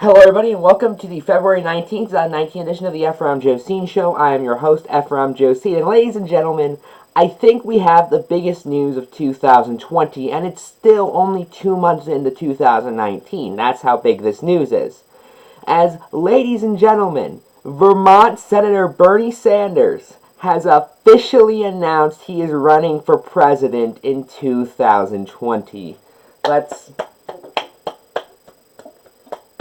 Hello everybody and welcome to the February 19th, 2019 edition of the Ephrom Josine Show. I am your host, Ephrom Josine, and ladies and gentlemen, I think we have the biggest news of 2020, and it's still only 2 months into 2019. That's how big this news is. As, ladies and gentlemen, Vermont Senator Bernie Sanders has officially announced he is running for president in 2020.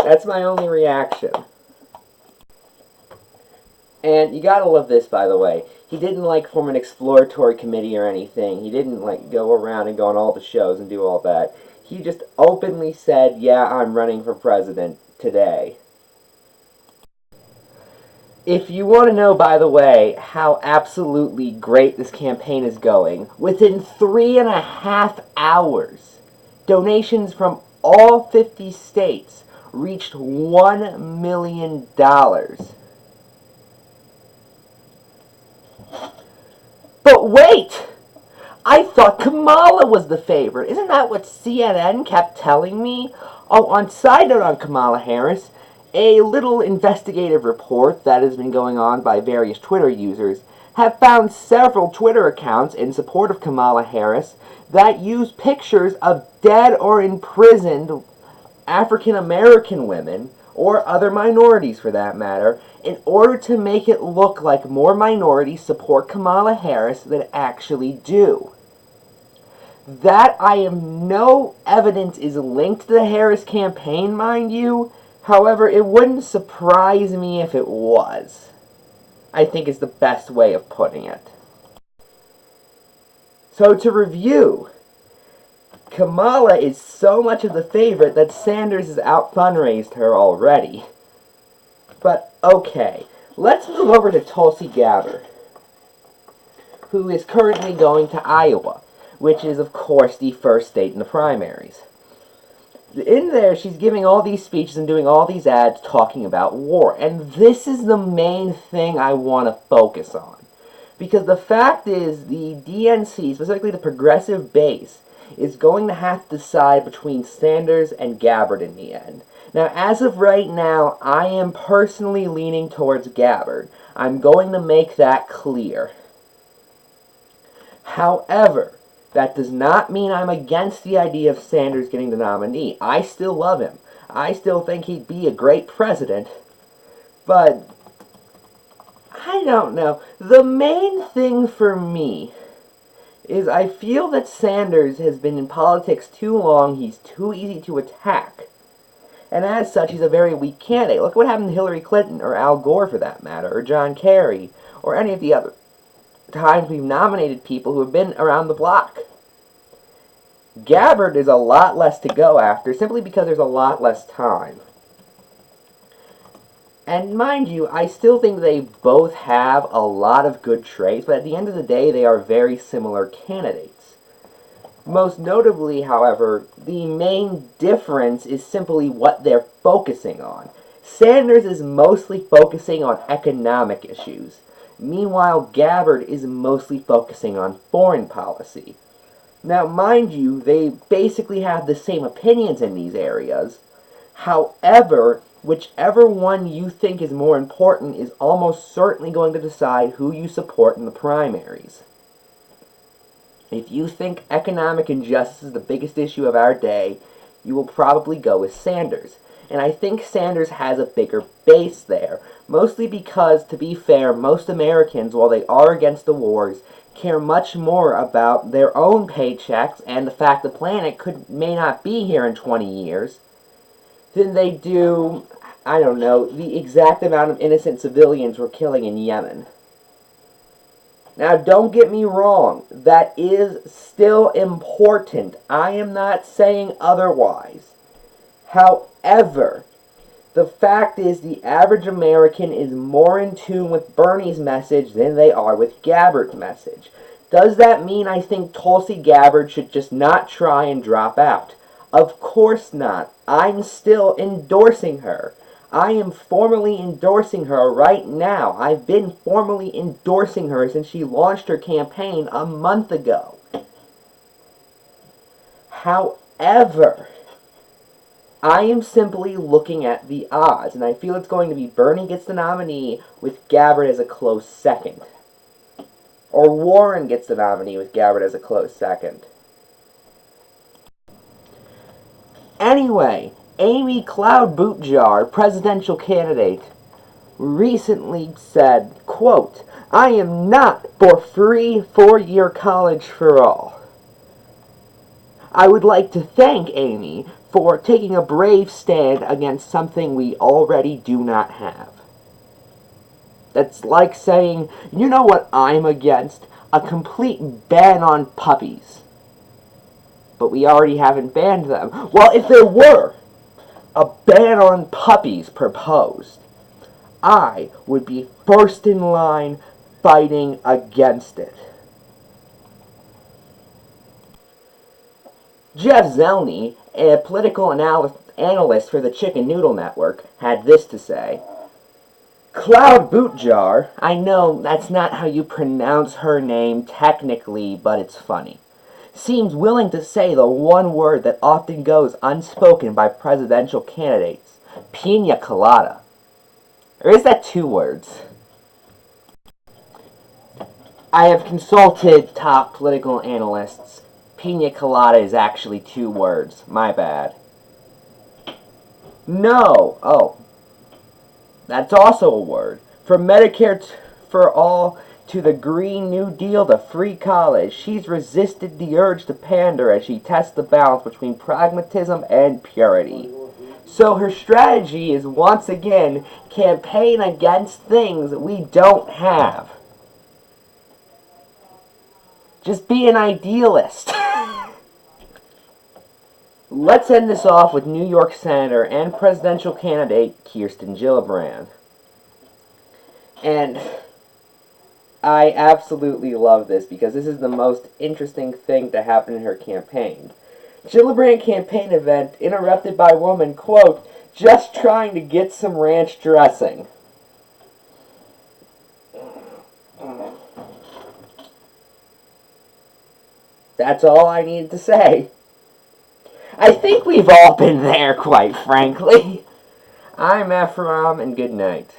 That's my only reaction. And you gotta love this, by the way. He didn't, form an exploratory committee or anything. He didn't, go around and go on all the shows and do all that. He just openly said, yeah, I'm running for president today. If you want to know, by the way, how absolutely great this campaign is going, within 3.5 hours, donations from all 50 states reached $1 million. But wait! I thought Kamala was the favorite. Isn't that what CNN kept telling me? Oh, on side note on Kamala Harris, a little investigative report that has been going on by various Twitter users have found several Twitter accounts in support of Kamala Harris that use pictures of dead or imprisoned African American women, or other minorities for that matter, in order to make it look like more minorities support Kamala Harris than actually do. That I am no evidence is linked to the Harris campaign, mind you. However, it wouldn't surprise me if it was. I think is the best way of putting it. So to review, Kamala is so much of the favorite that Sanders has out-fundraised her already. But, okay, let's move over to Tulsi Gabbard, who is currently going to Iowa, which is, of course, the first state in the primaries. In there, she's giving all these speeches and doing all these ads talking about war, and this is the main thing I want to focus on. Because the fact is, the DNC, specifically the progressive base, is going to have to decide between Sanders and Gabbard in the end. Now, as of right now, I am personally leaning towards Gabbard. I'm going to make that clear. However, that does not mean I'm against the idea of Sanders getting the nominee. I still love him. I still think he'd be a great president. But, I don't know. The main thing for me is I feel that Sanders has been in politics too long. He's too easy to attack. And as such, he's a very weak candidate. Look what happened to Hillary Clinton, or Al Gore for that matter, or John Kerry, or any of the other times we've nominated people who have been around the block. Gabbard is a lot less to go after, simply because there's a lot less time. And mind you, I still think they both have a lot of good traits, but at the end of the day, they are very similar candidates. Most notably, however, the main difference is simply what they're focusing on. Sanders is mostly focusing on economic issues. Meanwhile, Gabbard is mostly focusing on foreign policy. Now, mind you, they basically have the same opinions in these areas. However, whichever one you think is more important is almost certainly going to decide who you support in the primaries. If you think economic injustice is the biggest issue of our day, you will probably go with Sanders. And I think Sanders has a bigger base there, mostly because, to be fair, most Americans, while they are against the wars, care much more about their own paychecks and the fact the planet may not be here in 20 years than they do, I don't know, the exact amount of innocent civilians we're killing in Yemen. Now, don't get me wrong, that is still important. I am not saying otherwise. However, the fact is the average American is more in tune with Bernie's message than they are with Gabbard's message. Does that mean I think Tulsi Gabbard should just not try and drop out? Of course not. I'm still endorsing her. I am formally endorsing her right now. I've been formally endorsing her since she launched her campaign a month ago. However, I am simply looking at the odds, and I feel it's going to be Bernie gets the nominee with Gabbard as a close second. Or Warren gets the nominee with Gabbard as a close second. Anyway, Amy Cloud Bootjar, presidential candidate, recently said, quote, "I am not for free 4-year college for all. I would like to thank Amy for taking a brave stand against something we already do not have." That's like saying, you know what I'm against? A complete ban on puppies. But we already haven't banned them. Well, if there were a ban on puppies proposed, I would be first in line fighting against it. Jeff Zelny, a political analyst for the Chicken Noodle Network, had this to say. Cloud Bootjar, I know that's not how you pronounce her name technically, but it's funny, seems willing to say the one word that often goes unspoken by presidential candidates, pina colada. Or is that 2 words? I have consulted top political analysts. Pina colada is actually 2 words. My bad. No! Oh. That's also a word. From Medicare for all to the Green New Deal to free college, she's resisted the urge to pander as she tests the balance between pragmatism and purity. So her strategy is once again campaign against things that we don't have. Just be an idealist. Let's end this off with New York Senator and presidential candidate Kirsten Gillibrand. And I absolutely love this because this is the most interesting thing to happen in her campaign. Gillibrand campaign event interrupted by woman, quote, "just trying to get some ranch dressing." That's all I needed to say. I think we've all been there, quite frankly. I'm Ephrom, and good night.